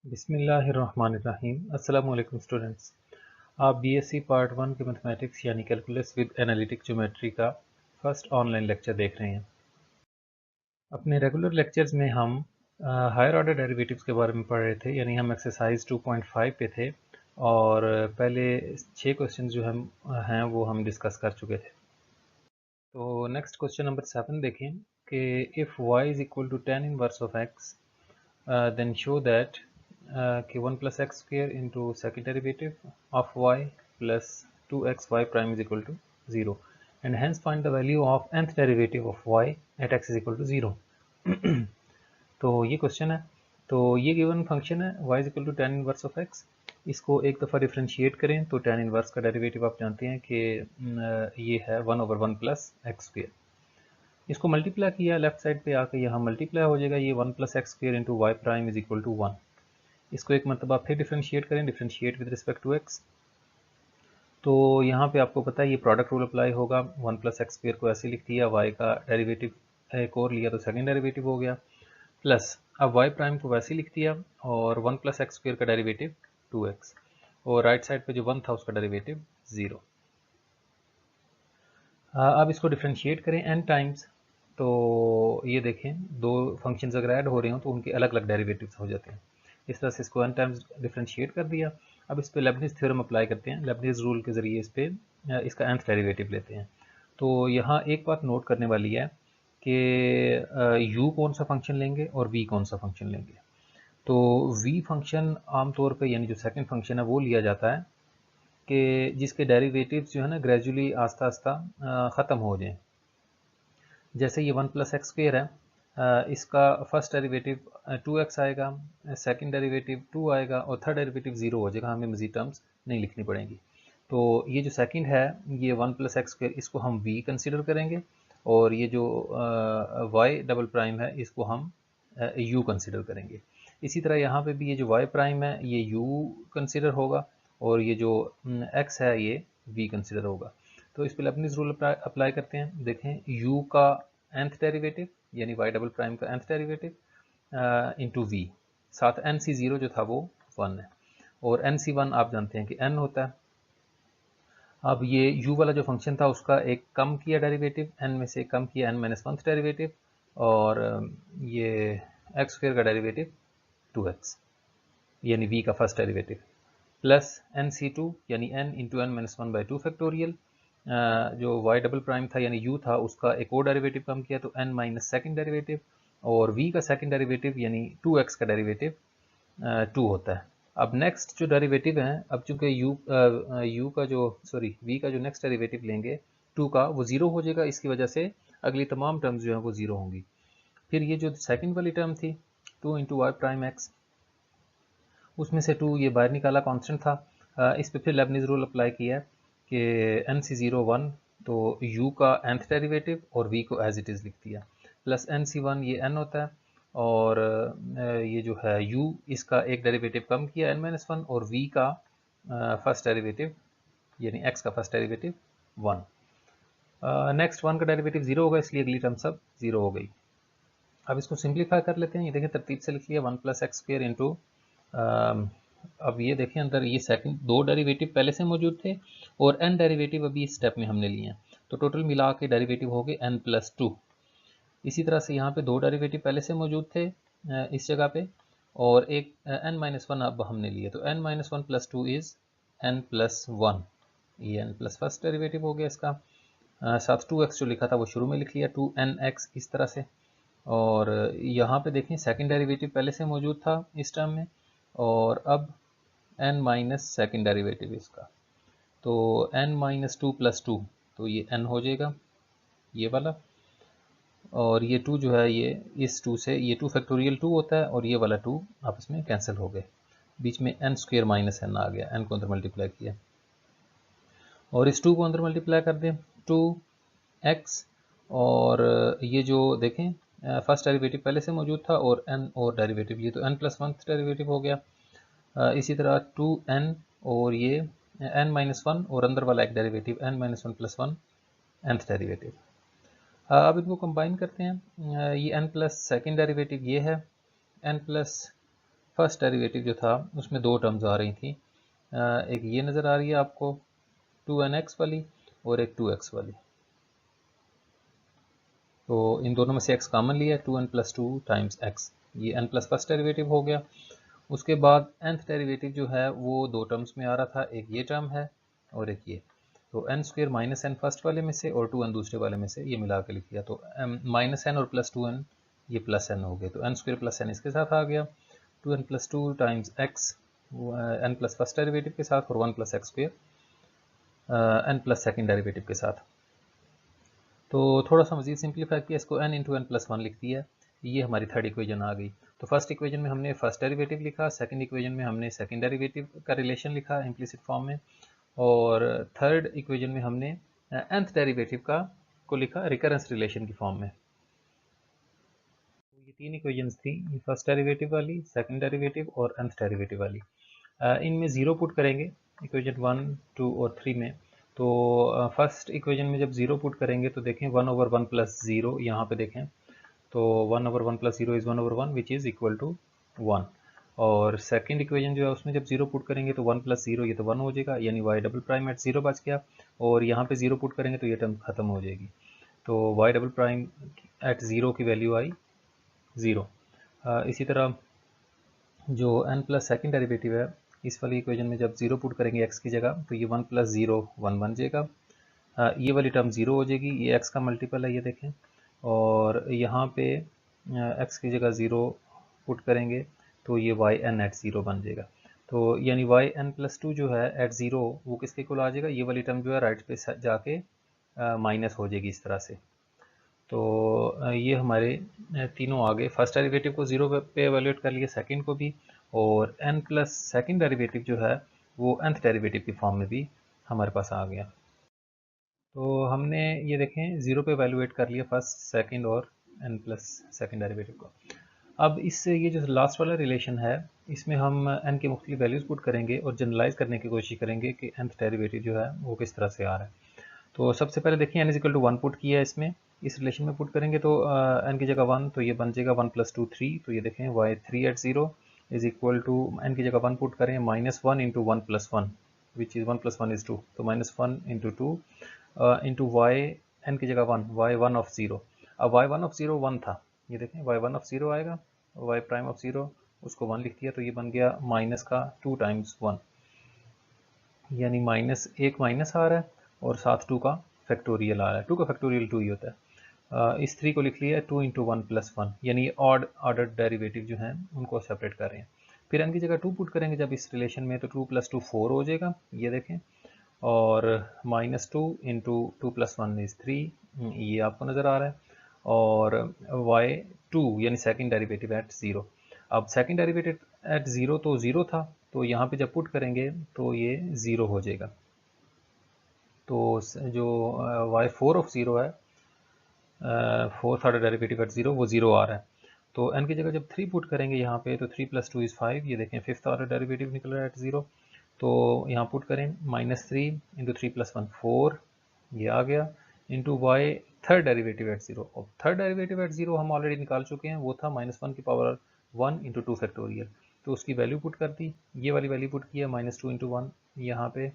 बिस्मिल्लाहिर्रहमानिर्रहीम। अस्सलाम वालेकुम स्टूडेंट्स। आप बीएससी पार्ट 1 के मैथमेटिक्स यानी कैलकुलस विद एनालिटिक ज्योमेट्री का फर्स्ट ऑनलाइन लेक्चर देख रहे हैं। अपने रेगुलर लेक्चर्स में हम हायर ऑर्डर डेरिवेटिव्स के बारे में पढ़ रहे थे, यानी हम एक्सरसाइज 2.5 पे थे और पहले 6 क्वेश्चन जो हम हैं वो हम डिस्कस कर चुके थे। तो नेक्स्ट क्वेश्चन नंबर 7 देखें कि if y is equal to tan inverse of x then show that कि 1 plus x square into second derivative of y plus 2xy prime is equal to 0 and hence find the value of nth derivative of y at x is equal to 0। तो ये question है। तो ये given function है y is equal to tan inverse of x। इसको एक दफ़ा differentiate करें तो tan इनवर्स का डेरिवेटिव आप जानते हैं कि ये है 1/1 plus x square। इसको मल्टीप्लाई किया लेफ्ट साइड पे आके यहाँ मल्टीप्लाई हो जाएगा, ये 1 plus x square into y prime is equal to 1। इसको एक मरतबा फिर डिफ्रेंशिएट करें, differentiate with respect to x। तो यहाँ पे आपको पता है ये प्रोडक्ट रूल अप्लाई होगा। 1 plus x square को ऐसे लिख दिया, y का डेरिवेटिव एक और लिया तो सेकंड डेरिवेटिव हो गया, प्लस अब y प्राइम को वैसे लिख दिया और 1 plus x square का डेरिवेटिव 2x और राइट साइड पे जो 1 था उसका डेरिवेटिव 0। अब इसको डिफ्रेंशिएट करें n टाइम्स, तो ये देखें दो फंक्शंस अगर ऐड हो रहे हो तो उनके अलग अलग डेरिवेटिव्स हो जाते हैं। इस तरह से इसको n टाइम्स डिफ्रेंशिएट कर दिया। अब इस पर लेबनिज़ थ्योरम अप्लाई करते हैं, लेबनिज़ रूल के ज़रिए इस पर इसका nth डेरिवेटिव लेते हैं। तो यहाँ एक बात नोट करने वाली है कि u कौन सा फंक्शन लेंगे और v कौन सा फंक्शन लेंगे। तो v फंक्शन आमतौर पर यानी जो सेकेंड फंक्शन है वो लिया जाता है कि जिसके डेरिवेटिव्स जो है ना ग्रेजुअली आस्ता आस्ता ख़त्म हो जाएं। जैसे ये 1 plus x स्क्वेयर है, इसका फर्स्ट डेरिवेटिव 2x आएगा, सेकंड डेरिवेटिव 2 आएगा और थर्ड डेरिवेटिव 0 हो जाएगा, हमें मज़ीद टर्म्स नहीं लिखनी पड़ेंगी। तो ये जो सेकंड है ये 1 plus x स्क्वेयर, इसको हम v कंसिडर करेंगे और ये जो y डबल प्राइम है इसको हम u कंसिडर करेंगे। इसी तरह यहाँ पे भी ये जो y प्राइम है ये u कंसिडर होगा और ये जो x है ये v कंसिडर होगा। तो इस पर लेबनिज़ रूल अप्लाई करते हैं। देखें u का nth डेरिवेटिव यानी y डबल प्राइम का nth डेरिवेटिव इंटू v, साथ nc0 जो था वो 1 है और nc1 आप जानते हैं कि n होता है। अब ये u वाला जो फंक्शन था उसका एक कम किया डेरिवेटिव, n में से कम किया n-1th डेरिवेटिव और ये x स्क्वायर का डेरिवेटिव 2x यानी v का फर्स्ट डेरिवेटिव प्लस nc2 यानी n इंटू n-1/2 फैक्टोरियल, जो y डबल प्राइम था यानी u था उसका एक और डेरिवेटिव कम किया तो n माइनस सेकेंड डेरिवेटिव और v का सेकेंड डेरिवेटिव यानी 2x का डेरिवेटिव 2 होता है। अब नेक्स्ट जो डेरिवेटिव है, अब चूंकि u का जो v का जो नेक्स्ट डेरिवेटिव लेंगे 2 का वो 0 हो जाएगा, इसकी वजह से अगली तमाम टर्म्स जो है वो 0 होंगी। फिर ये जो सेकेंड वाली टर्म थी 2 इंटू वाई प्राइम एक्स, उसमें से 2 ये बाहर निकाला, कांस्टेंट था। इस पे फिर लेबनिज़ रूल अप्लाई किया कि nc0 1 तो u का nth डेरिवेटिव और v को एज इट इज़ लिख दिया, प्लस nc1 ये n होता है और ये जो है u इसका एक डेरिवेटिव कम किया n-1 और v का फर्स्ट डेरिवेटिव यानी x का फर्स्ट डेरिवेटिव 1। नेक्स्ट 1 का डेरिवेटिव 0 होगा इसलिए अगली टर्म सब 0 हो गई। अब इसको सिंप्लीफाई कर लेते हैं। ये देखें तरतीब से लिख लिया 1 plus x स्क्वेयर इंटू, अब ये देखें अंदर ये सेकंड दो डेरिवेटिव पहले से मौजूद थे और n डेरिवेटिव अभी इस स्टेप में हमने लिए हैं, तो टोटल मिला के डेरिवेटिव हो गए n+2। इसी तरह से यहाँ पे दो डेरिवेटिव पहले से मौजूद थे इस जगह पे और एक n-1 अब हमने लिए, तो n-1 + 2 इज़ n+1, ये n प्लस फर्स्ट डेरिवेटिव हो गया इसका। साथ 2x जो लिखा था वो शुरू में लिख लिया 2nx इस तरह से। और यहाँ पे देखें सेकंड डेरिवेटिव पहले से मौजूद था इस टर्म में और अब n माइनस सेकेंड डेरिवेटिव इसका, तो n-2 + 2 तो ये n हो जाएगा ये वाला, और ये 2 जो है ये इस 2 से ये 2 फैक्टोरियल 2 होता है और ये वाला 2 आपस में कैंसिल हो गए, बीच में n स्क्वेयर माइनस n आ गया, n को अंदर मल्टीप्लाई किया और इस 2 को अंदर मल्टीप्लाई कर दें 2x और ये जो देखें फर्स्ट डेरिवेटिव पहले से मौजूद था और n और डेरिवेटिव ये तो n+1 डेरिवेटिव हो गया। इसी तरह 2n और ये n-1 और अंदर वाला एक डेरिवेटिव n-1 + 1 nth डेरिवेटिव। अब इनको कंबाइन करते हैं। ये n प्लस सेकेंड डेरिवेटिव ये है, n प्लस फर्स्ट डेरिवेटिव जो था उसमें दो टर्म्स आ रही थी, एक ये नज़र आ रही है आपको 2nx वाली और एक 2x वाली। तो इन दोनों में से x कॉमन लिया, 2n प्लस 2 टाइम्स x, ये n प्लस फर्स्ट डेरिवेटिव हो गया। उसके बाद nth डेरिवेटिव जो है वो दो टर्म्स में आ रहा था, एक ये टर्म है और एक ये, तो n square minus n first वाले में से और 2n दूसरे वाले में से, ये मिला के लिख दिया। तो माइनस एन और प्लस 2n ये प्लस n हो गए, तो n स्क्वेयर प्लस n इसके साथ आ गया, 2n plus 2 times x n plus first derivative के साथ और 1 plus x square n plus second derivative के साथ। तो थोड़ा सा मजीद सिंप्लीफाई किया, इसको n into n plus one लिख दिया, ये हमारी थर्ड इक्वेशन आ गई। तो फर्स्ट इक्वेशन में हमने फर्स्ट डेरिवेटिव लिखा, सेकंड इक्वेशन में हमने सेकंड डेरिवेटिव का रिलेशन लिखा इम्प्लिसिट फॉर्म में, और थर्ड इक्वेशन में हमने nth डेरिवेटिव को लिखा रिकरेंस रिलेशन की फॉर्म में। ये तीन इक्वेशंस थी, ये फर्स्ट डेरिवेटिव वाली, सेकंड डेरिवेटिव और nth डेरिवेटिव वाली। इनमें ज़ीरो पुट करेंगे इक्वेशन 1, 2 और 3 में। तो फर्स्ट इक्वेशन में जब ज़ीरो पुट करेंगे तो देखें 1/1 प्लस ज़ीरो, यहाँ पे देखें तो 1/1 plus zero is 1/1 which is equal to 1। और सेकंड इक्वेशन जो है उसमें जब ज़ीरो पुट करेंगे तो 1 प्लस ज़ीरो, ये तो 1 हो जाएगा, यानी y double prime eight zero बच गया, और यहाँ पे ज़ीरो पुट करेंगे तो ये टर्म ख़त्म हो जाएगी, तो y double prime eight zero की वैल्यू आई 0। इसी तरह जो n प्लस सेकेंड डेरिवेटिव है, इस वाली इक्वेशन में जब ज़ीरो पुट करेंगे x की जगह तो ये 1 प्लस ज़ीरो 1 बन जाएगा, ये वाली टर्म ज़ीरो हो जाएगी, ये x का मल्टीपल है ये देखें, और यहाँ पे x की जगह ज़ीरो पुट करेंगे तो ये y n एट ज़ीरो बन जाएगा। तो यानी y n प्लस टू जो है एट ज़ीरो वो किसके इक्वल आ जाएगा, ये वाली टर्म जो है राइट पे जाके माइनस हो जाएगी इस तरह से। तो ये हमारे तीनों आ गए, फर्स्ट डेरिवेटिव को ज़ीरो पे एवेल्यूएट कर लिया, सेकंड को भी, और n प्लस सेकेंड डेरिवेटिव जो है वो nth डेरिवेटिव की फॉर्म में भी हमारे पास आ गया। तो हमने ये देखें ज़ीरो पे एवेल्यूएट कर लिया फर्स्ट, सेकंड और n प्लस सेकेंड डेरिवेटिव को। अब इससे ये जो लास्ट वाला रिलेशन है इसमें हम n की मुख्तलिफ वैल्यूज़ पुट करेंगे और जनरलाइज करने की कोशिश करेंगे कि nth डेरिवेटिव जो है वो किस तरह से आ रहा है। तो सबसे पहले देखिए n इजिकल टू 1 पुट किया है, इसमें इस रिलेशन में पुट करेंगे तो n की जगह 1 तो ये बन जाएगा 1 प्लस 2 3, तो ये देखें y 3 at 0 is equal to n की जगह 1 पुट करें minus 1 into 1 plus 1 which is 1 plus 1 is 2, तो minus 1 into 2 into y n की जगह 1 y 1 ऑफ 0। अब y 1 ऑफ 0 1 था, ये देखें y 1 ऑफ 0 आएगा, y प्राइम ऑफ 0 उसको 1 लिख दिया, तो ये बन गया माइनस का 2 टाइम्स 1, यानी माइनस एक माइनस आ रहा है और साथ 2 का फैक्टोरियल आ रहा है, 2 का फैक्टोरियल 2 ही होता है। इस 3 को लिख लिया 2 इंटू 1 प्लस 1, यानी ऑड ऑर्डर डेरिवेटिव जो हैं उनको सेपरेट कर रहे हैं। फिर n की जगह 2 पुट करेंगे जब इस रिलेशन में, तो 2 प्लस 2 4 हो जाएगा, ये देखें, और माइनस 2 इंटू 2 प्लस 1 इज़ 3, ये आपको नज़र आ रहा है, और y2 यानी सेकेंड डेरिवेटिव एट 0। अब सेकेंड डेरिवेटिव एट 0 तो 0 था, तो यहाँ पे जब पुट करेंगे तो ये 0 हो जाएगा। तो जो y4 ऑफ 0 है, फोर्थ ऑर्डर डेरिवेटिव एट 0, वो 0 आ रहा है। तो n की जगह जब 3 पुट करेंगे यहाँ पे तो 3 प्लस 2 इज़ 5, ये देखें फिफ्थ ऑर्डर डेरिवेटिव निकल रहा है एट 0। तो यहाँ पुट करें माइनस 3 इंटू 3 प्लस 1 4, ये आ गया, into y third derivative at 0। और थर्ड डेरिवेटिव एट 0 हम ऑलरेडी निकाल चुके हैं, वो था माइनस 1 की पावर 1 इंटू 2 फैक्टोरियल, तो उसकी वैल्यू पुट कर दी, ये वाली वैल्यू पुट की है माइनस 2 इंटू 1 यहाँ पे,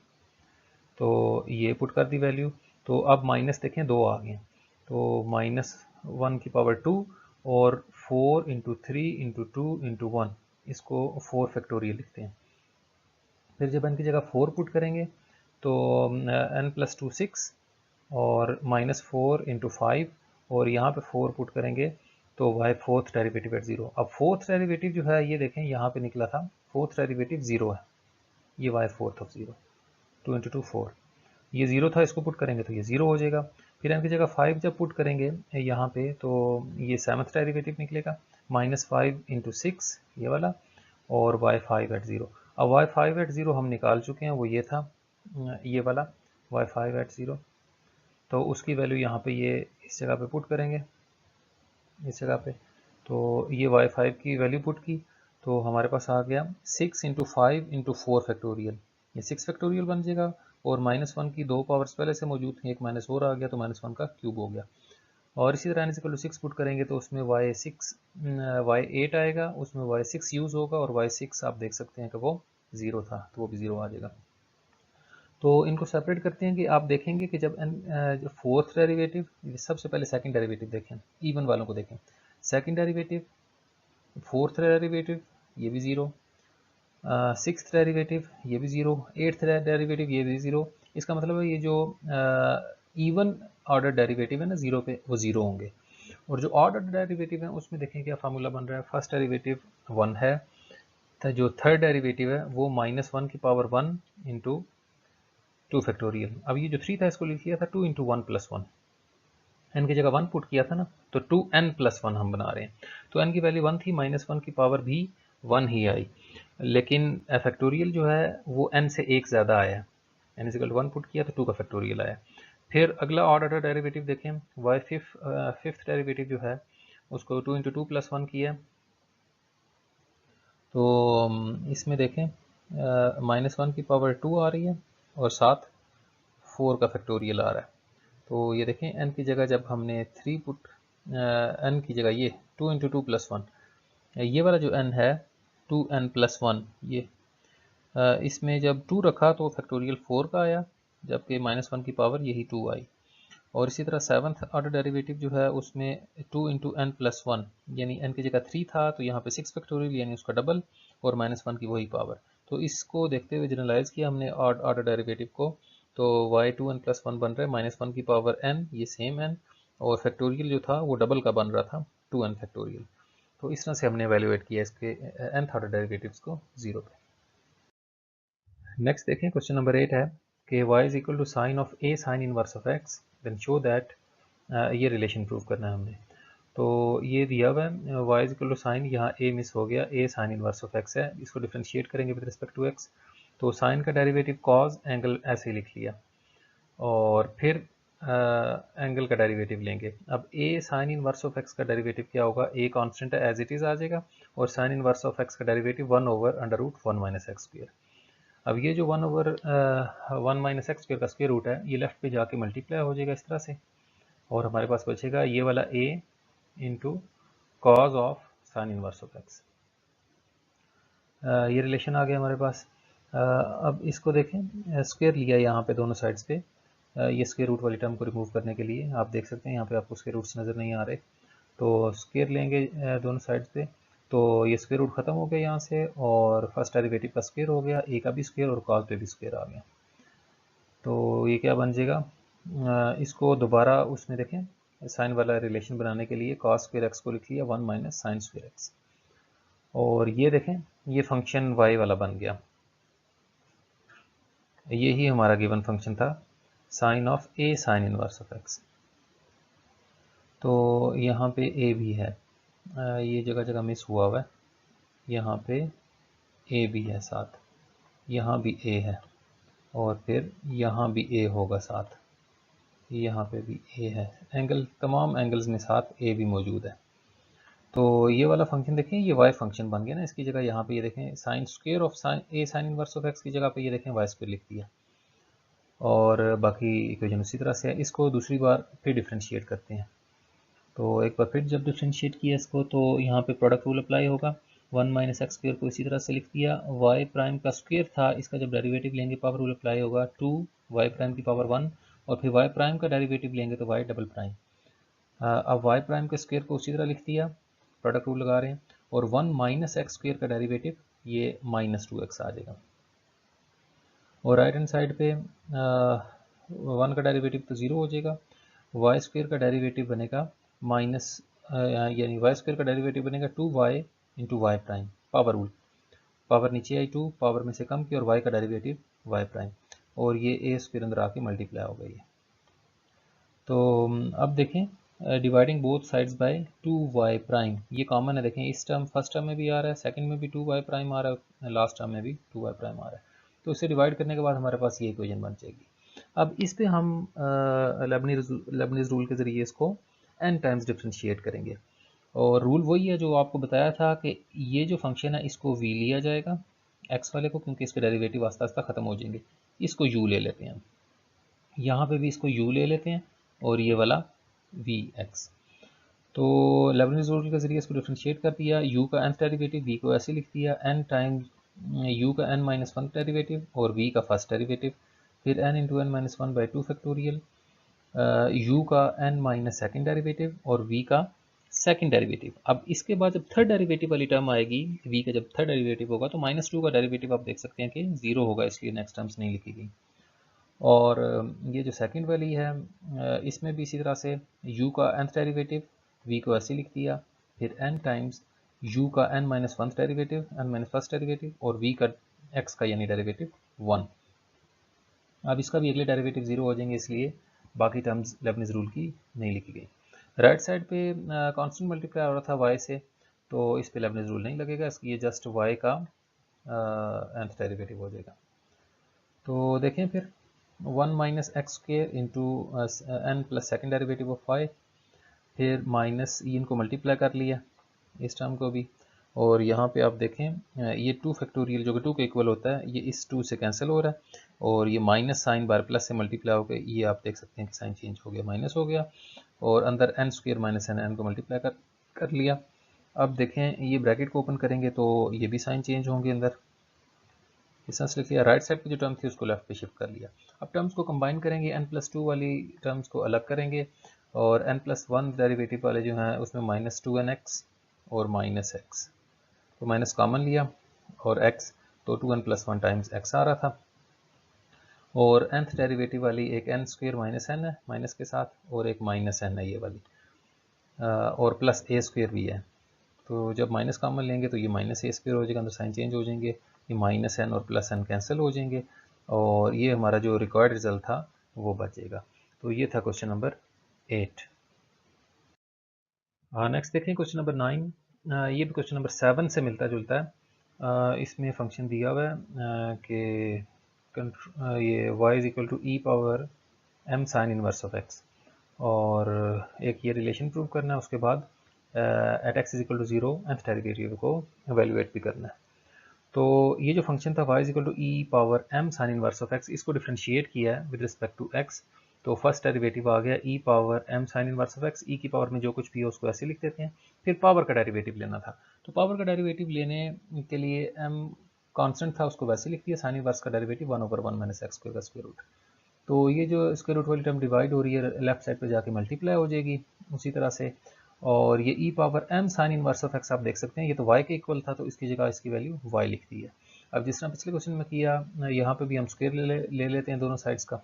तो ये पुट कर दी वैल्यू। तो अब माइनस देखें 2 आ गए, तो माइनस 1 की पावर 2 और 4 इंटू 3 इंटू 2 इंटू 1, इसको 4 फैक्टोरियल लिखते हैं। फिर जब n की जगह 4 पुट करेंगे तो n प्लस 2 6 और माइनस 4 इंटू 5, और यहाँ पे 4 पुट करेंगे तो y फोर्थ डेरिवेटिव एट 0। अब फोर्थ डेरिवेटिव जो है ये देखें यहाँ पे निकला था, फोर्थ डेरिवेटिव 0 है, ये y फोर्थ ऑफ 0, 2 इंटू 2 4, ये 0 था, इसको पुट करेंगे तो ये 0 हो जाएगा। फिर n की जगह 5 जब पुट करेंगे यहाँ पे तो ये सेवन्थ डेरिवेटिव निकलेगा, माइनस 5 इंटू 6 ये वाला, और y 5 एट 0। अब y 5 एट 0 हम निकाल चुके हैं, वो ये था ये वाला y 5 एट 0, तो उसकी वैल्यू यहाँ पे ये इस जगह पे पुट करेंगे, इस जगह पे, तो ये y 5 की वैल्यू पुट की, तो हमारे पास आ गया 6 इंटू 5 इंटू 4 फैक्टोरियल, ये 6 फैक्टोरियल बन जाएगा, और माइनस 1 की दो पावर्स पहले से मौजूद थी, एक माइनस और आ गया तो माइनस 1 का क्यूब हो गया। और इसी तरह n इक्वल टू 6 पुट करेंगे तो उसमें y8 आएगा, उसमें y6 यूज़ होगा और y6 आप देख सकते हैं कि वो 0 था, तो वो भी 0 आ जाएगा। तो इनको सेपरेट करते हैं कि आप देखेंगे कि जब जो फोर्थ डेरिवेटिव, सबसे पहले सेकंड डेरिवेटिव देखें, इवन वालों को देखें, सेकंड डेरिवेटिव, फोर्थ डेरिवेटिव ये भी 0, सिक्स्थ डेरिवेटिव ये भी 0, एट्थ डेरिवेटिव ये भी 0। इसका मतलब है ये जो इवन ऑर्डर डेरिवेटिव है ना 0 पे, वो 0 होंगे। और जो ऑर्डर डेरिवेटिव है उसमें देखें क्या फार्मूला बन रहा है, फर्स्ट डेरिवेटिव 1 है, तो जो थर्ड डेरिवेटिव है वो -1 की पावर 1 इंटू 2 फैक्टोरियल। अब ये जो 3 था इसको लिख लिया था 2 इंटू 1 प्लस 1, n की जगह 1 पुट किया था ना, तो 2n प्लस 1 हम बना रहे हैं। तो n की वैल्यू 1 थी, -1 की पावर भी 1 ही आई, लेकिन फैक्टोरियल जो है वो n से 1 ज़्यादा आया, n is equal to 1 put किया तो 2 का फैक्टोरियल आया। फिर अगला ऑर्डर डेरिवेटिव देखें, y फिफ्थ डेरिवेटिव जो है उसको 2 इंटू 2 प्लस 1 किया, तो इसमें देखें -1 की पावर 2 आ रही है और साथ 4 का फैक्टोरियल आ रहा है। तो ये देखें n की जगह जब हमने 3 पुट, n की जगह ये 2 इंटू 2 प्लस 1, ये वाला जो n है 2n प्लस 1, ये इसमें जब 2 रखा तो फैक्टोरियल 4 का आया, जबकि -1 की पावर यही 2 आई। और इसी तरह सेवन्थ ऑर्डर डेरिवेटिव जो है उसमें 2 इंटू एन प्लस 1, यानी n की जगह 3 था तो यहाँ पे 6 फैक्टोरियल यानी उसका डबल और -1 की वही पावर। तो इसको देखते हुए जनरलाइज किया हमने ऑर्डर डेरिवेटिव को, तो y2n प्लस 1 बन रहा है -1 की पावर n, ये सेम n, और फैक्टोरियल जो था वो डबल का बन रहा था 2n फैक्टोरियल। तो इस तरह से हमने एवेल्युएट किया इसके nth ऑर्डर डेरिवेटिव्स को 0 पे। नेक्स्ट देखें, क्वेश्चन नंबर 8 है कि y is equal to sine of a sine inverse of x, then show that, ये रिलेशन प्रूव करना है हमने। तो ये दिया हुआ है y is equal to sine, यहाँ a मिस हो गया, a sine inverse of x है, इसको डिफ्रेंशिएट करेंगे विद रिस्पेक्ट टू x, तो साइन का डेरिवेटिव कॉज एंगल ऐसे ही लिख लिया, और फिर एंगल का डेरिवेटिव लेंगे। अब a sine inverse of x का डेरिवेटिव क्या होगा, a कांस्टेंट है एज इट इज़ आ जाएगा, और साइन इनवर्स ऑफ x का derivative 1 over under root 1 minus x square. अब ये जो 1 ओवर 1 माइनस एक्स स्क्वायर का स्क्वायर रूट है ये लेफ्ट पे जाके मल्टीप्लाई हो जाएगा इस तरह से, और हमारे पास बचेगा ये वाला a into cos of sine inverse of x. ये रिलेशन आ गया हमारे पास। अब इसको देखें, स्क्वायर लिया यहाँ पे दोनों साइड्स पे, ये स्क्वायर रूट वाली टर्म को रिमूव करने के लिए आप देख सकते हैं यहाँ पे आपको स्क्वायर रूट्स नज़र नहीं आ रहे, तो स्क्वायर लेंगे दोनों साइड्स पे, तो ये स्क्वायर रूट ख़त्म हो गया यहाँ से, और फर्स्ट डेरिवेटिव का स्क्वायर हो गया, a का भी स्क्वायर और कॉस पे भी स्क्वायर आ गया। तो ये क्या बन जाएगा, इसको दोबारा उसमें देखें साइन वाला रिलेशन बनाने के लिए कॉस स्क्वायर एक्स को लिख लिया 1 माइनस साइन स्क्वायर एक्स, और ये देखें ये फंक्शन y वाला बन गया, यही हमारा गिवन फंक्शन था sine of a sine inverse of x। तो यहाँ पे a भी है, ये जगह जगह मिस हुआ हुआ है, यहाँ पे a भी है साथ, यहाँ भी a है, और फिर यहाँ भी a होगा साथ, यहाँ पे भी a है, एंगल तमाम एंगल्स में साथ a भी मौजूद है। तो ये वाला फंक्शन देखें ये y फंक्शन बन गया ना, इसकी जगह यहाँ पे ये देखें sine square of sine a sine inverse of x की जगह पे ये देखें y स्क्वायर लिख दिया, और बाकी इक्वेशन उसी तरह से है। इसको दूसरी बार फिर डिफ्रेंशिएट करते हैं, तो एक बार फिर जब डिफ्रेंशिएट किया इसको तो यहाँ पे प्रोडक्ट रूल अप्लाई होगा, 1 माइनस एक्स स्क्वायर को इसी तरह से लिख दिया, y प्राइम का स्क्वायर था, इसका जब डेरिवेटिव लेंगे पावर रूल अप्लाई होगा 2 y प्राइम की पावर 1, और फिर y प्राइम का डेरिवेटिव लेंगे तो y डबल प्राइम। अब y प्राइम के स्क्वायर को उसी तरह लिख दिया, प्रोडक्ट रूल लगा रहे हैं, और 1 माइनस एक्स स्क्वायर का डेरिवेटिव ये -2x आ जाएगा, और राइट हैंड साइड पे 1 का डेरिवेटिव तो 0 हो जाएगा, वाई स्क्वायर का डेरिवेटिव बनेगा माइनस, यानी वाई स्क्वायर का डेरिवेटिव बनेगा 2y into y prime, power rule, power नीचे आई 2, पावर में से कम की, और y का डेरिवेटिव y प्राइम, और ये a स्क्वायर अंदर आके मल्टीप्लाई हो गई है। तो अब देखें dividing both sides by 2y prime, ये कॉमन है, देखें इस टर्म फर्स्ट टर्म में भी आ रहा है, सेकंड में भी 2y प्राइम आ रहा है, लास्ट टर्म में भी 2y प्राइम आ रहा है, तो इसे डिवाइड करने के बाद हमारे पास ये इक्वेशन बन जाएगी। अब इस पे हम लेबनीज रूल के ज़रिए इसको n टाइम्स डिफ्रेंशिएट करेंगे, और रूल वही है जो आपको बताया था कि ये जो फंक्शन है इसको v लिया जाएगा x वाले को, क्योंकि इसके डेरिवेटिव आस्ता आस्ता ख़त्म हो जाएंगे, इसको u ले लेते हैं, यहाँ पे भी इसको u ले लेते हैं, और ये वाला वी एक्स। तो लेबनिज़ रूल के ज़रिए इसको डिफ्रेंशिएट कर दिया, u का nth डेरिवेटिव v को ऐसे लिख दिया n टाइम्स u का n माइनस वन डेरिवेटिव और v का फर्स्ट डेरिवेटिव, फिर n into n minus one by two factorial, u का n माइनस सेकेंड डेरिवेटिव और v का सेकेंड डेरिवेटिव। अब इसके बाद जब थर्ड डेरिवेटिव वाली टर्म आएगी, v का जब थर्ड डेरिवेटिव होगा तो माइनस टू का डेरिवेटिव आप देख सकते हैं कि ज़ीरो होगा, इसलिए नेक्स्ट टर्म्स नहीं लिखी गई। और ये जो सेकंड वाली है इसमें भी इसी तरह से u का nth डेरिवेटिव v को ऐसे लिख दिया, फिर n टाइम्स u का n minus one derivative, n minus first derivative और v का x का यानी डेरिवेटिव 1। अब इसका भी अगले डेरिवेटिव 0 हो जाएंगे, इसलिए बाकी टर्म्स लेबनिज़ रूल की नहीं लिखी गई। राइट साइड पे कांस्टेंट मल्टीप्लाई हो रहा था y से, तो इस पे लेबनिज़ रूल नहीं लगेगा, ये जस्ट y का nth डेरिवेटिव हो जाएगा। तो देखें फिर 1 minus x square into n plus second derivative of y, फिर माइनस इनको मल्टीप्लाई कर लिया इस टर्म को भी, और यहाँ पे आप देखें ये 2 फैक्टोरियल जो कि 2 के इक्वल होता है, ये इस 2 से कैंसिल हो रहा है और ये माइनस साइन बार प्लस से मल्टीप्लाई हो गया, ये आप देख सकते हैं कि साइन चेंज हो गया, माइनस हो गया, और अंदर एन स्क्र माइनस एन को मल्टीप्लाई कर लिया। अब देखें ये ब्रैकेट को ओपन करेंगे तो ये भी साइन चेंज होंगे अंदर, इस तरह से लिख लिया। राइट साइड पे जो टर्म थी उसको लेफ्ट पे शिफ्ट कर लिया। अब टर्म्स को कंबाइन करेंगे, n प्लस टू वाली टर्म्स को अलग करेंगे और n प्लस वन डेरिवेटिव वाले जो हैं उसमें माइनस टू एन एक्स और माइनस एक्स, तो माइनस कॉमन लिया और x, तो 2n plus one times x आ रहा था, और nth डेरिवेटिव वाली एक n स्क्र माइनस एन है माइनस के साथ, और एक माइनस n है ये वाली, और प्लस a स्क्र भी है। तो जब माइनस कॉमन लेंगे तो ये माइनस ए स्क्र हो जाएगा, अंदर साइन चेंज हो जाएंगे, ये माइनस एन और प्लस एन कैंसिल हो जाएंगे, और ये हमारा जो रिक्वायर्ड रिजल्ट था वो बचेगा। तो ये था क्वेश्चन नंबर 8। नेक्स्ट देखें क्वेश्चन नंबर 9। ये भी क्वेश्चन नंबर 7 से मिलता जुलता है। इसमें फंक्शन दिया हुआ है कि ये y is equal to e power m sine inverse of x, और एक ये रिलेशन प्रूव करना है, उसके बाद at x is equal to 0 nth डेरिवेटिव को एवेलुएट भी करना है। तो ये जो फंक्शन था y is equal to e power m sine inverse of x, इसको डिफरेंशिएट किया है विद रिस्पेक्ट टू x, तो फर्स्ट डेरिवेटिव आ गया e power m sine inverse of x, e की पावर में जो कुछ भी है उसको ऐसे लिख देते हैं। फिर पावर का डेरिवेटिव लेना था, तो पावर का डेरिवेटिव लेने के लिए m कांस्टेंट था उसको वैसे लिख दिया, साइन इनवर्स का derivative 1 over 1 minus x square का स्क्वायर रूट। तो ये जो स्क्वायर रूट वाली टर्म डिवाइड हो रही है लेफ्ट साइड पे जाके मल्टीप्लाई हो जाएगी उसी तरह से, और ये e power m sine inverse of x आप देख सकते हैं, ये तो y के इक्वल था तो इसकी जगह इसकी वैल्यू y लिख दी है। अब जिस तरह पिछले क्वेश्चन में किया, यहाँ पे भी हम स्क्वायर ले लेते हैं दोनों साइड्स का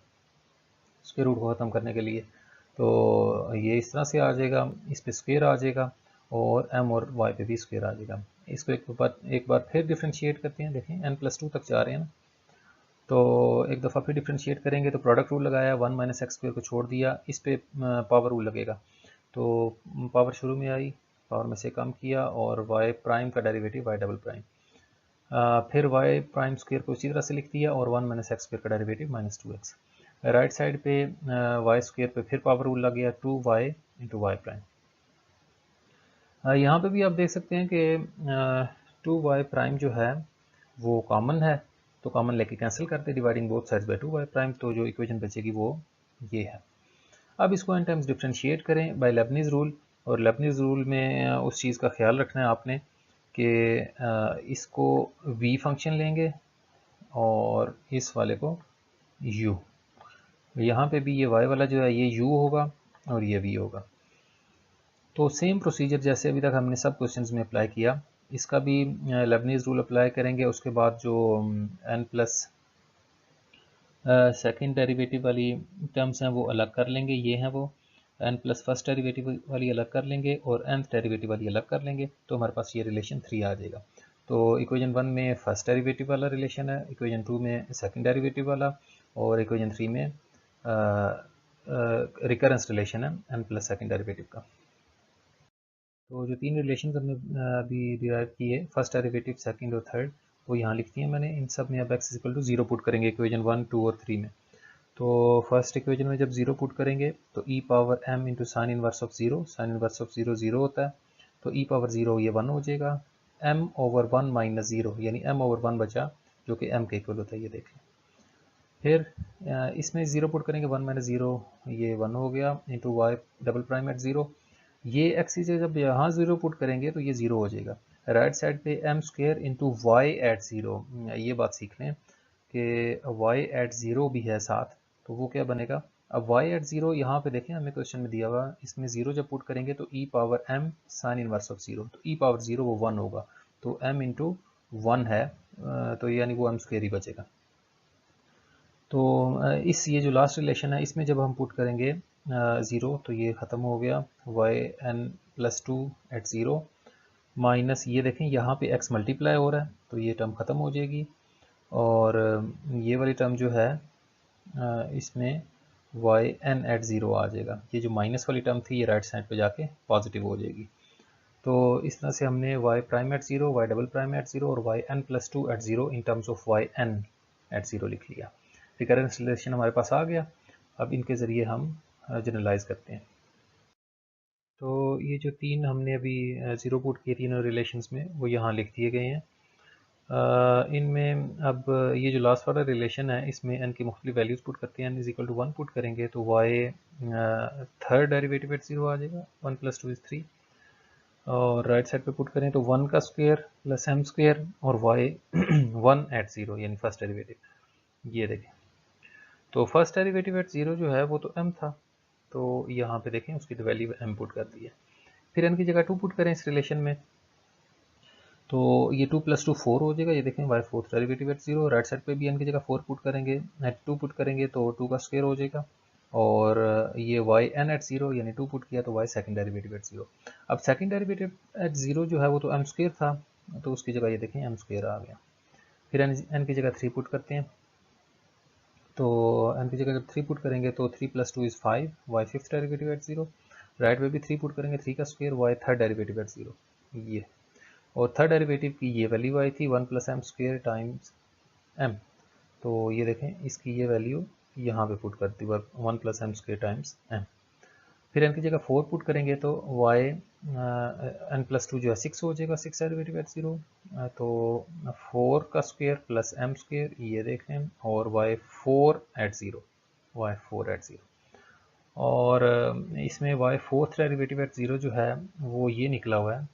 स्क्वायर रूट को ख़त्म करने के लिए, तो ये इस तरह से आ जाएगा, इस पे स्क्वायर आ जाएगा और m और y पे भी स्क्वायर आ जाएगा। इसको एक बार फिर डिफ्रेंशिएट करते हैं, देखें n प्लस टू तक जा रहे हैं ना, तो एक दफ़ा फिर डिफ्रेंशिएट करेंगे तो प्रोडक्ट रूल लगाया, 1 माइनस एक्स स्क्वायर को छोड़ दिया, इस पे पावर रूल लगेगा, तो पावर शुरू में आई, पावर में से कम किया और y प्राइम का डेरिवेटिव y डबल प्राइम, फिर y प्राइम स्क्वायर को इसी तरह से लिख दिया और 1 माइनस एक्स स्क्वायर का derivative minus two x. Right side पे y स्क्वायर पे फिर पावर रूल लग गया 2y इंटू वाई प्राइम। यहाँ पे भी आप देख सकते हैं कि 2y प्राइम जो है वो कॉमन है, तो कॉमन लेके कैंसिल करते, dividing both sides by 2y prime, तो जो इक्वेशन बचेगी वो ये है। अब इसको n टाइम्स डिफ्रेंशिएट करें बाय लेबनिज़ रूल, और लेबनिज़ रूल में उस चीज़ का ख्याल रखना है आपने कि इसको v फंक्शन लेंगे और इस वाले को u, यहाँ पे भी ये y वाला जो है ये u होगा और ये v होगा। तो सेम प्रोसीजर जैसे अभी तक हमने सब क्वेश्चंस में अप्लाई किया, इसका भी लेबनीज़ रूल अप्लाई करेंगे, उसके बाद जो n प्लस सेकेंड डेरिवेटिव वाली टर्म्स हैं वो अलग कर लेंगे, ये हैं वो n प्लस फर्स्ट डेरिवेटिव वाली अलग कर लेंगे और nth डेरिवेटिव वाली अलग कर लेंगे, तो हमारे पास ये रिलेशन 3 आ जाएगा। तो इक्वेशन 1 में फर्स्ट डेरिवेटिव वाला रिलेशन है, इक्वेशन 2 में सेकेंड डेरिवेटिव वाला, और इक्वेशन 3 में रिकरेंस रिलेशन है n प्लस सेकेंड डेरिवेटिव का। तो जो 3 रिलेशन हमने अभी डिराइव किए, फर्स्ट डेरिवेटिव सेकंड और थर्ड, वो यहाँ लिख दिए मैंने। इन सब में अब x इक्वल टू 0 पुट करेंगे इक्वेशन 1, 2 और 3 में। तो फर्स्ट इक्वेशन में जब 0 पुट करेंगे तो e power m into sine inverse of 0, sign inverse of 0 0 होता है, तो e पावर 0 ये 1 हो जाएगा, m ओवर 1 माइनस 0 यानी m ओवर 1 बचा जो कि m के इक्वल होता है, ये देखें। फिर इसमें 0 पुट करेंगे, 1 माइनस 0 ये 1 हो गया, into y double prime at 0। ये एक्स से जब यहाँ 0 पुट करेंगे तो ये 0 हो जाएगा। राइट साइड पे m square into y at 0, ये बात सीख लें कि वाई एट 0 भी है साथ, तो वो क्या बनेगा। अब वाई एट 0 यहाँ पे देखें हमें क्वेश्चन में दिया हुआ, इसमें 0 जब पुट करेंगे तो e power m sine inverse of 0, तो ई पावर 0 वो 1 होगा, तो m इंटू 1 है, तो यानी वो m स्क्वेयर ही बचेगा। तो इस ये जो लास्ट रिलेशन है इसमें जब हम पुट करेंगे 0 तो ये ख़त्म हो गया, y n plus 2 at 0 minus ये देखें यहाँ पे x मल्टीप्लाई हो रहा है तो ये टर्म ख़त्म हो जाएगी, और ये वाली टर्म जो है इसमें वाई एन एट 0 आ जाएगा। ये जो माइनस वाली टर्म थी ये राइट साइड पे जाके पॉजिटिव हो जाएगी। तो इस तरह से हमने y prime at 0, y double prime at 0 और y n plus 2 at 0 in terms of y n at 0 लिख लिया। रिकरेंस रिलेशन हमारे पास आ गया। अब इनके ज़रिए हम जनरलाइज करते हैं। तो ये जो तीन हमने अभी ज़ीरो पुट किए तीनों रिलेशंस में वो यहाँ लिख दिए गए हैं। इनमें अब ये जो लास्ट वाला रिलेशन है इसमें n की मुख्तलिफ वैल्यूज़ पुट करते हैं, n is equal to 1 put करेंगे तो y थर्ड डेरिवेटिव एट 0 आ जाएगा, 1 प्लस 2 इज़ 3, और राइट साइड पे पुट करें तो 1 का स्क्वायर प्लस m स्क्वायर और y 1 एट 0 यानी फर्स्ट डेरिवेटिव। ये देखें तो फर्स्ट डेरिवेटिव एट 0 जो है वो तो m था, तो यहाँ पे देखें उसकी वैल्यू m पुट कर दी है। फिर n की जगह 2 पुट करें इस रिलेशन में तो ये 2 प्लस 2 4 हो जाएगा। ये देखें y fourth derivative at 0, right side पे भी n की जगह 4 पुट करेंगे, 2 पुट करेंगे तो 2 का स्क्वायर हो जाएगा, और ये वाई एन एट 0 यानी 2 पुट किया तो वाई सेकंड डेरिवेटिव एट 0। अब सेकंड डेरिवेटिव एट 0 जो है वो तो m स्क्वायर था, तो उसकी जगह ये देखें m स्क्वायर आ गया। फिर n की जगह 3 पुट करते हैं, तो n की जगह जब 3 पुट करेंगे तो 3 plus 2 is 5, y fifth derivative at 0, right में भी 3 पुट करेंगे, 3 का square, y third derivative at 0, ये, और थर्ड डेरिवेटिव की ये वैल्यू आई थी 1 plus m square times m, तो ये देखें इसकी ये वैल्यू यहाँ पे पुट कर दी 1 plus m square times m. फिर एन की जगह 4 पुट करेंगे तो वाई एन प्लस 2 जो है 6 हो जाएगा, 6 डेरिवेटिव एट 0, तो 4 का स्क्वेयर प्लस एम स्क्वेयर ये देखें, और वाई 4 एट 0, वाई 4 एट 0, और इसमें वाई फोर्थ डेरिवेटिव एट 0 जो है वो ये निकला हुआ है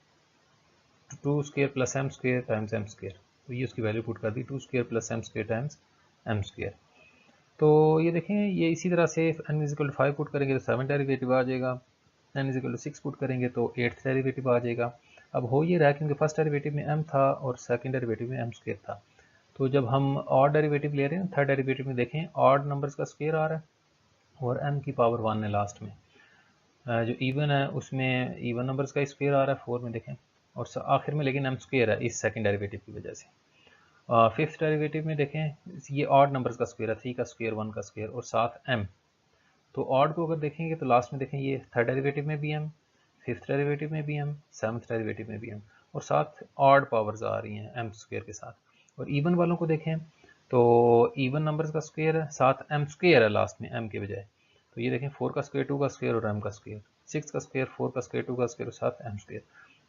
2 square plus m square times m square, तो ये उसकी वैल्यू पुट कर दी 2 square plus m square times m square. तो ये देखें ये इसी तरह से n is equal to 5 put करेंगे तो 7 डेरिवेटिव आ जाएगा, n इज इक्वल टू 6 पुट करेंगे तो 8th डेरिवेटिव आ जाएगा। अब हो ये रहा है क्योंकि फर्स्ट डेरिवेटिव में m था और सेकंड डेरिवेटिव में m स्क्वेयर था, तो जब हम ऑड डेरिवेटिव ले रहे हैं थर्ड डेरिवेटिव में देखें ऑड नंबर्स का स्क्वेयर आ रहा है और m की पावर 1 है लास्ट में, जो इवन है उसमें इवन नंबर्स का स्क्वेयर आ रहा है 4 में देखें, और आखिर में लेकिन m स्क्वेयर है इस सेकंड डेरिवेटिव की वजह से। फिफ्थ डेरिवेटिव में देखें ये ऑड नंबर्स का स्क्वेयर है, 3 का स्क्वेयर 1 का स्क्वेयर और साथ m, तो ऑड को अगर देखेंगे तो लास्ट में देखें ये थर्ड डेरिवेटिव में भी m, फिफ्थ डेरिवेटिव में भी m, सेवन्थ डेरिवेटिव में भी m, और साथ ऑड पावर्स आ रही हैं m स्क्वेयर के साथ। और इवन वालों को देखें तो इवन नंबर्स का स्क्वेयर है साथ m स्क्वेयर है लास्ट में m के बजाय, तो ये देखें 4 का स्क्वेयर 2 का स्क्वेयर और m का स्क्वेयर, 6 का स्क्वेयर 4 का स्क्वेयर 2 का स्क्वेयर और साथ m स्क्वेयर,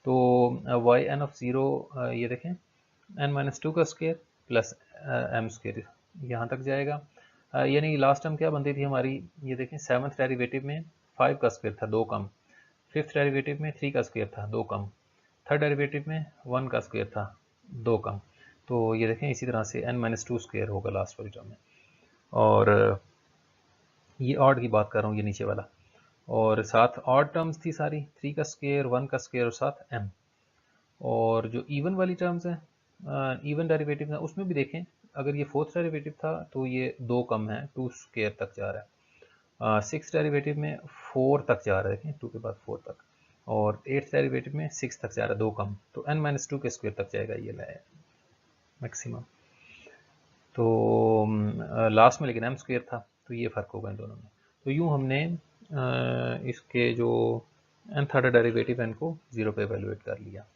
तो वाई एन ऑफ 0 ये देखें n माइनस 2 का स्क्वेयर प्लस m स्क्वेयर यहाँ तक जाएगा, यानी लास्ट टर्म क्या बनती थी हमारी, ये देखें सेवन्थ डेरिवेटिव में 5 का स्क्वेयर था 2 कम, फिफ्थ डेरिवेटिव में 3 का स्क्वेयर था 2 कम, थर्ड डेरिवेटिव में 1 का स्क्वेयर था 2 कम, तो ये देखें इसी तरह से n माइनस 2 स्क्वेयर होगा लास्ट वाली टर्म में। और ये ऑड की बात कर रहा हूँ ये नीचे वाला, और साथ ऑड टर्म्स थी सारी 3 का स्क्वेयर 1 का स्क्वेयर और साथ m, और जो इवन वाली टर्म्स हैं इवन डेरिवेटिव है उसमें भी देखें अगर ये फोर्थ डेरिवेटिव था तो ये 2 कम है 2 स्क्वेयर तक जा रहा है, सिक्स डेरिवेटिव में 4 तक जा रहा है, देखें 2 के बाद 4 तक, और एट्थ डेरिवेटिव में 6 तक जा रहा है 2 कम, तो n माइनस 2 के स्क्वेयर तक जाएगा ये मैक्सिमम, तो लास्ट में लेकिन m स्क्वेयर था, तो ये फ़र्क होगा इन दोनों में। तो यूँ हमने इसके जो n थर्ड डेरिवेटिव n को 0 पे एवेलुएट कर लिया।